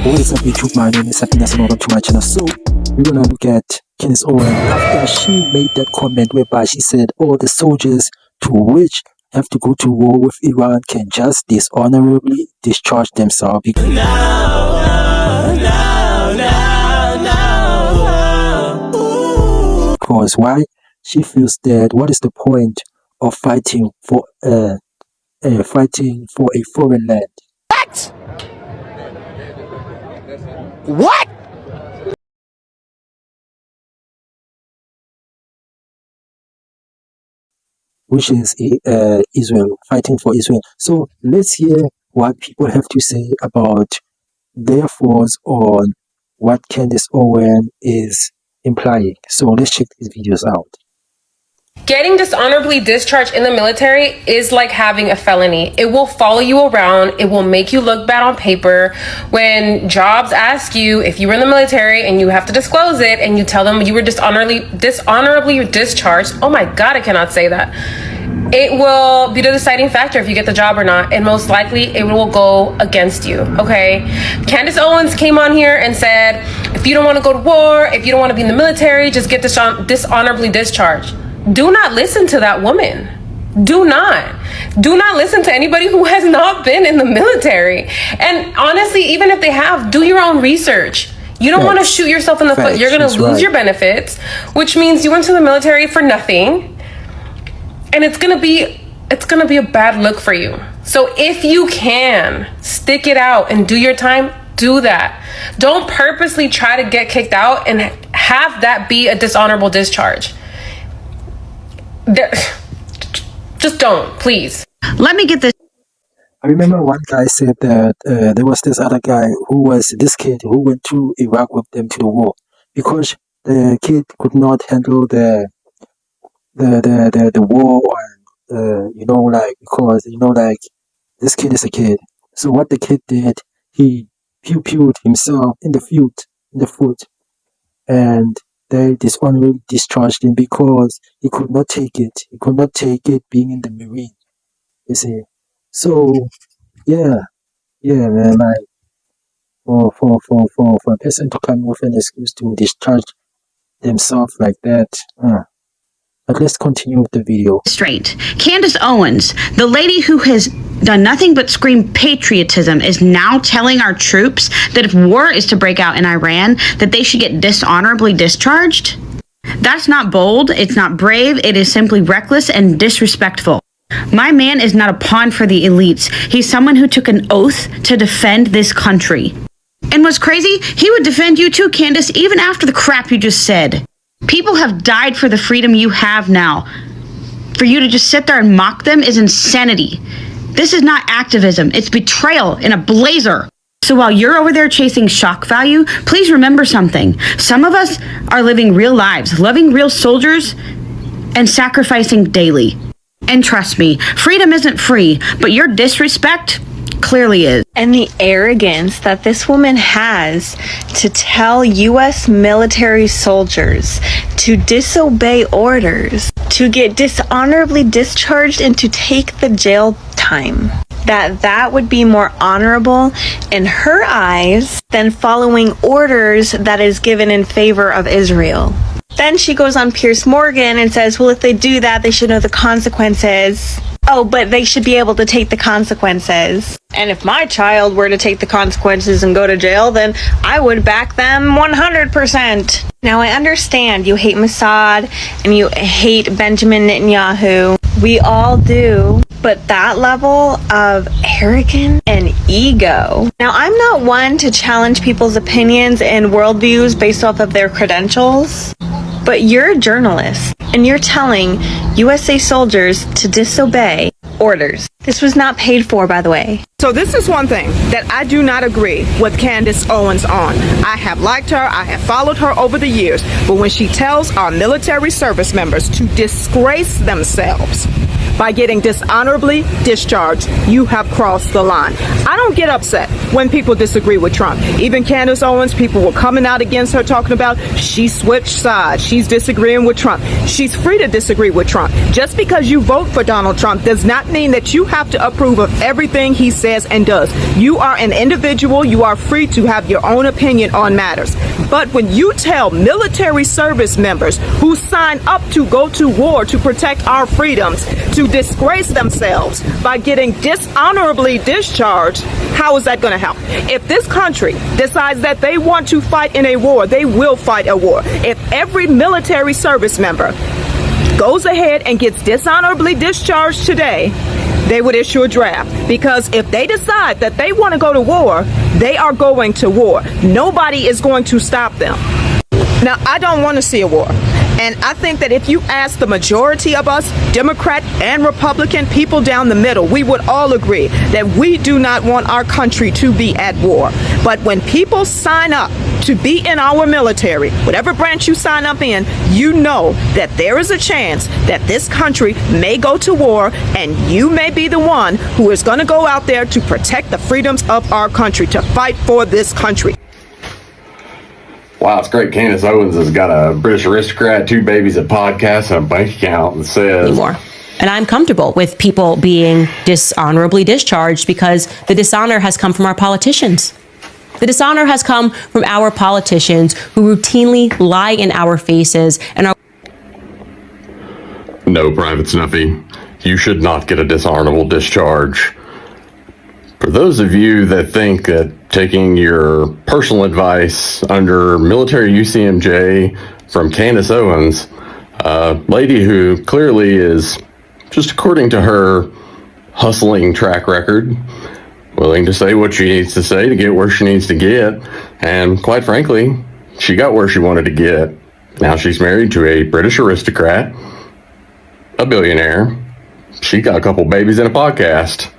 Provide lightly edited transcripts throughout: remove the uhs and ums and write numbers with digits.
What is up YouTube, my name is Happiness and welcome to my channel. So we're gonna look at Candace Owens after she made that comment whereby she said all the soldiers to which have to go to war with Iran can just dishonorably discharge themselves because why? She feels that what is the point of fighting for a foreign land? What? Which is Israel, fighting for Israel. So let's hear what people have to say about their thoughts on what Candace Owens is implying. So let's check these videos out. Getting dishonorably discharged in the military is like having a felony. It will follow you around. It will make you look bad on paper. When jobs ask you if you were in the military and you have to disclose it and you tell them you were dishonorably discharged, oh my God, I cannot say that. It will be the deciding factor if you get the job or not, and most likely it will go against you, okay? Candace Owens came on here and said, if you don't want to go to war, if you don't want to be in the military, just get dishonorably discharged. Do not listen to that woman. Do not listen to anybody who has not been in the military. And honestly, even if they have, do your own research. You don't want to shoot yourself in the foot. You're going to lose your benefits, which means you went to the military for nothing. And it's going to be a bad look for you. So if you can stick it out and do your time, do that. Don't purposely try to get kicked out and have that be a dishonorable discharge. Just don't, please. Let me get this. I remember one guy said that there was this other guy this kid who went to Iraq with them to the war because the kid could not handle the war and this kid is a kid. So what the kid did, he pew-pewed himself in the foot, and they dishonorably discharged him because he could not take it. He could not take it being in the Marine. You see. So yeah, man, like for a person to come with an excuse to discharge themselves like that. But let's continue with the video. Straight. Candace Owens, the lady who has done nothing but scream patriotism, is now telling our troops that if war is to break out in Iran, that they should get dishonorably discharged? That's not bold, it's not brave, it is simply reckless and disrespectful. My man is not a pawn for the elites. He's someone who took an oath to defend this country. And what's crazy, he would defend you too, Candace, even after the crap you just said. People have died for the freedom you have now. For you to just sit there and mock them is insanity. This is not activism. It's betrayal in a blazer. So while you're over there chasing shock value, please remember something. Some of us are living real lives, loving real soldiers, and sacrificing daily. And trust me, freedom isn't free, but your disrespect clearly is. And the arrogance that this woman has to tell U.S. military soldiers to disobey orders, to get dishonorably discharged and to take the jail time. That would be more honorable in her eyes than following orders that is given in favor of Israel. Then she goes on Piers Morgan and says, well, if they do that, they should know the consequences. Oh, but they should be able to take the consequences. And if my child were to take the consequences and go to jail, then I would back them 100%. Now, I understand you hate Mossad and you hate Benjamin Netanyahu. We all do. But that level of arrogance and ego. Now, I'm not one to challenge people's opinions and worldviews based off of their credentials. But you're a journalist, and you're telling USA soldiers to disobey orders. This was not paid for, by the way. So this is one thing that I do not agree with Candace Owens on. I have liked her, I have followed her over the years, but when she tells our military service members to disgrace themselves by getting dishonorably discharged, you have crossed the line. I don't get upset when people disagree with Trump. Even Candace Owens, people were coming out against her talking about she switched sides. She's disagreeing with Trump. She's free to disagree with Trump. Just because you vote for Donald Trump does not mean that you have to approve of everything he says and does. You are an individual. You are free to have your own opinion on matters. But when you tell military service members who sign up to go to war to protect our freedoms to disgrace themselves by getting dishonorably discharged, how is that going to help? If this country decides that they want to fight in a war, they will fight a war. If every military service member goes ahead and gets dishonorably discharged today, they would issue a draft, because if they decide that they want to go to war, they are going to war. Nobody is going to stop them. Now, I don't want to see a war. And I think that if you ask the majority of us, Democrat and Republican, people down the middle, we would all agree that we do not want our country to be at war. But when people sign up to be in our military, whatever branch you sign up in, you know that there is a chance that this country may go to war, and you may be the one who is going to go out there to protect the freedoms of our country, to fight for this country. Wow, it's great. Candace Owens has got a British aristocrat, 2 babies, a podcast, and a bank account, and says... Anymore. And I'm comfortable with people being dishonorably discharged, because the dishonor has come from our politicians. The dishonor has come from our politicians who routinely lie in our faces and are... No, Private Snuffy, you should not get a dishonorable discharge. For those of you that think that taking your personal advice under military UCMJ from Candace Owens, a lady who clearly is, just according to her hustling track record, willing to say what she needs to say to get where she needs to get, and quite frankly, she got where she wanted to get. Now she's married to a British aristocrat, a billionaire. She got a couple babies and a podcast.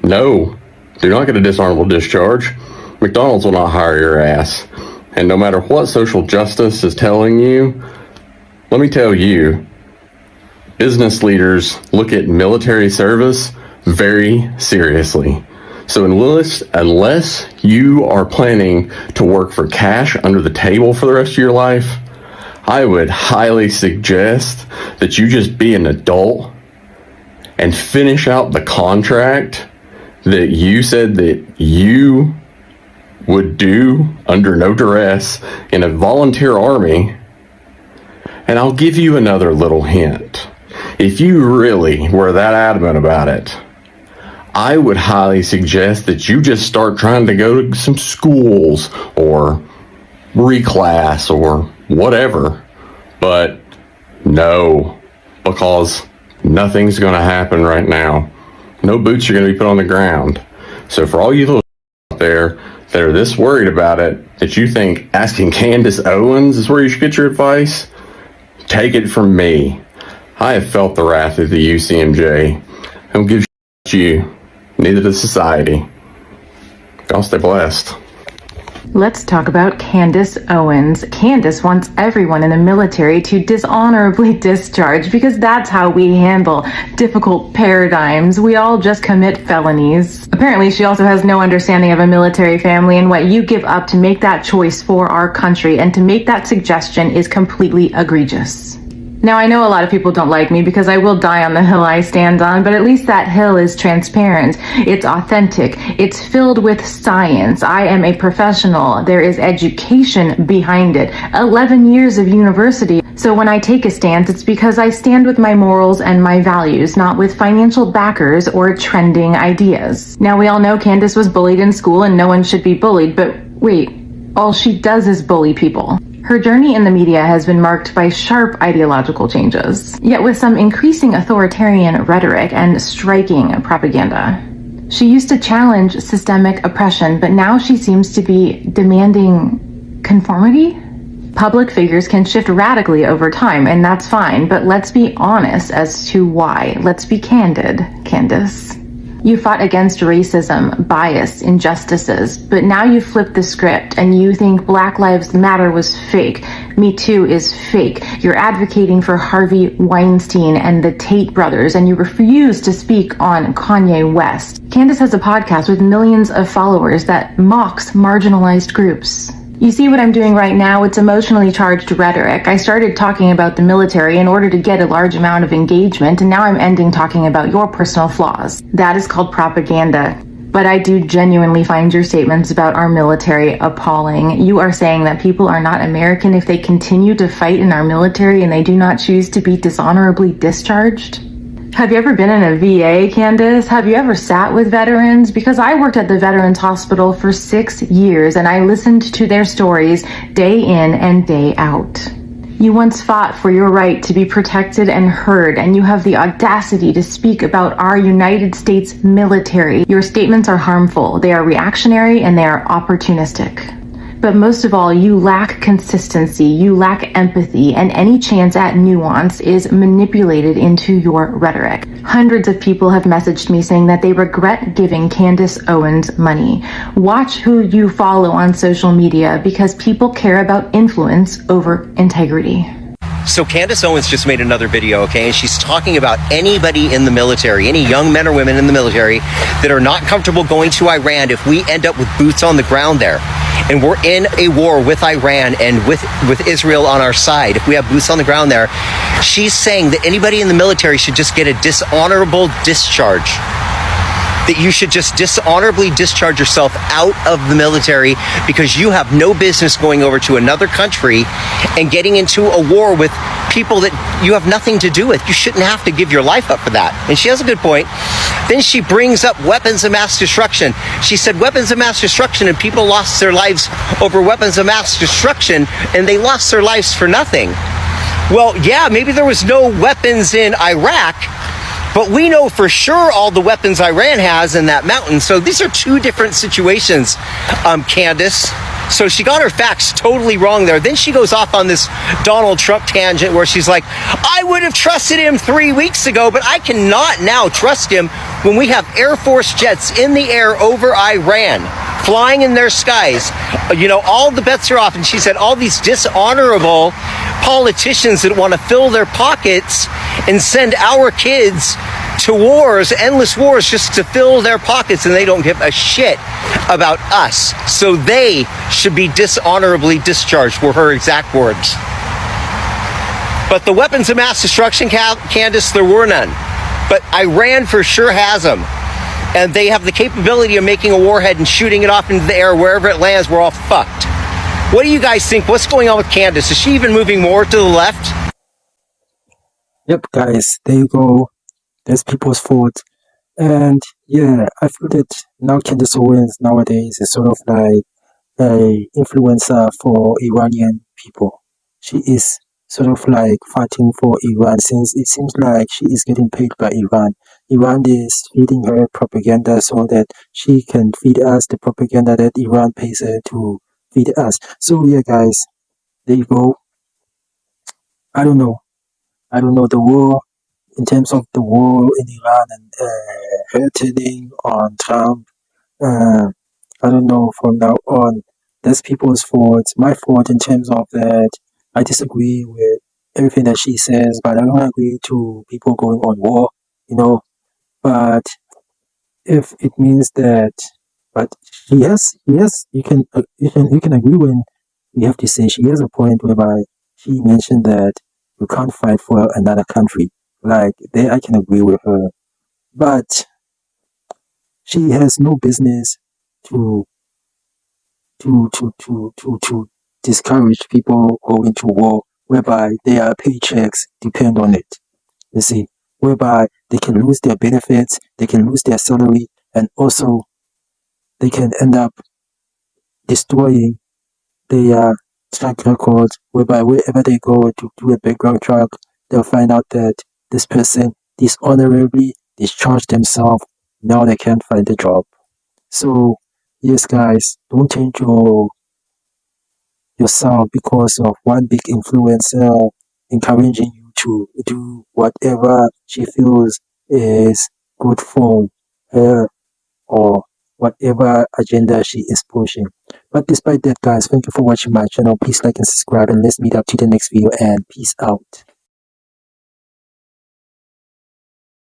No, do not get a dishonorable discharge. McDonald's will not hire your ass. And no matter what social justice is telling you, let me tell you, business leaders look at military service very seriously. So unless you are planning to work for cash under the table for the rest of your life, I would highly suggest that you just be an adult and finish out the contract that you said that you would do under no duress in a volunteer army. And I'll give you another little hint. If you really were that adamant about it, I would highly suggest that you just start trying to go to some schools or reclass or whatever. But no, because nothing's going to happen right now. No boots are going to be put on the ground. So for all you little out there that are this worried about it, that you think asking Candace Owens is where you should get your advice, take it from me. I have felt the wrath of the UCMJ. I don't give you, neither does society. Y'all stay blessed. Let's talk about Candace Owens. Candace wants everyone in the military to dishonorably discharge, because that's how we handle difficult paradigms. We all just commit felonies. Apparently, she also has no understanding of a military family and what you give up to make that choice for our country, and to make that suggestion is completely egregious. Now, I know a lot of people don't like me because I will die on the hill I stand on, but at least that hill is transparent. It's authentic. It's filled with science. I am a professional. There is education behind it. 11 years of university. So when I take a stance, it's because I stand with my morals and my values, not with financial backers or trending ideas. Now, we all know Candace was bullied in school and no one should be bullied, but wait, all she does is bully people. Her journey in the media has been marked by sharp ideological changes, yet with some increasing authoritarian rhetoric and striking propaganda. She used to challenge systemic oppression, but now she seems to be demanding conformity? Public figures can shift radically over time, and that's fine, but let's be honest as to why. Let's be candid, Candace. You fought against racism, bias, injustices, but now you flip the script and you think Black Lives Matter was fake. Me Too is fake. You're advocating for Harvey Weinstein and the Tate brothers, and you refuse to speak on Kanye West. Candace has a podcast with millions of followers that mocks marginalized groups. You see what I'm doing right now? It's emotionally charged rhetoric. I started talking about the military in order to get a large amount of engagement, and now I'm ending talking about your personal flaws. That is called propaganda. But I do genuinely find your statements about our military appalling. You are saying that people are not American if they continue to fight in our military and they do not choose to be dishonorably discharged? Have you ever been in a VA, Candace? Have you ever sat with veterans? Because I worked at the Veterans Hospital for 6 years and I listened to their stories day in and day out. You once fought for your right to be protected and heard, and you have the audacity to speak about our United States military. Your statements are harmful, they are reactionary, and they are opportunistic. But most of all, you lack consistency, you lack empathy, and any chance at nuance is manipulated into your rhetoric. Hundreds of people have messaged me saying that they regret giving Candace Owens money. Watch who you follow on social media because people care about influence over integrity. So Candace Owens just made another video, okay, and she's talking about anybody in the military, any young men or women in the military that are not comfortable going to Iran if we end up with boots on the ground there. And we're in a war with Iran and with Israel on our side. If we have boots on the ground there, she's saying that anybody in the military should just get a dishonorable discharge. That you should just dishonorably discharge yourself out of the military because you have no business going over to another country and getting into a war with people that you have nothing to do with. You shouldn't have to give your life up for that. And she has a good point. Then she brings up weapons of mass destruction. She said weapons of mass destruction, and people lost their lives over weapons of mass destruction, and they lost their lives for nothing. Well, yeah, maybe there was no weapons in Iraq, but we know for sure all the weapons Iran has in that mountain. So these are two different situations, Candace. So she got her facts totally wrong there. Then she goes off on this Donald Trump tangent where she's like, I would have trusted him 3 weeks ago, but I cannot now trust him when we have Air Force jets in the air over Iran, flying in their skies. You know, all the bets are off. And she said all these dishonorable politicians that want to fill their pockets and send our kids to wars, endless wars, just to fill their pockets, and they don't give a shit about us. So they should be dishonorably discharged, were her exact words. But the weapons of mass destruction, Candace, there were none. But Iran for sure has them. And they have the capability of making a warhead and shooting it off into the air. Wherever it lands, we're all fucked. What do you guys think? What's going on with Candace? Is she even moving more to the left? Yep, guys, there you go. That's people's fault. And yeah, I feel that now Candace Owens nowadays is sort of like a influencer for Iranian people. She is sort of like fighting for Iran since it seems like she is getting paid by Iran. Iran is feeding her propaganda so that she can feed us the propaganda that Iran pays her to feed us. So yeah, guys, there you go. I don't know the war, in terms of the war in Iran and her turning on Trump. I don't know from now on. That's people's fault. My fault in terms of that. I disagree with everything that she says, but I don't agree to people going on war, you know. But if it means that, but you can agree when we have to say she has a point whereby she mentioned that you can't fight for another country. Like there, I can agree with her, but she has no business to discourage people going to war, whereby their paychecks depend on it. You see, whereby they can lose their benefits, they can lose their salary, and also they can end up destroying their track record, whereby wherever they go to do a background check, they'll find out that this person dishonorably discharged themselves. Now they can't find a job. So yes, guys, don't change yourself because of one big influencer encouraging you to do whatever she feels is good for her or whatever agenda she is pushing. But despite that, guys, thank you for watching my channel. Please like and subscribe, and let's meet up to the next video, and peace out.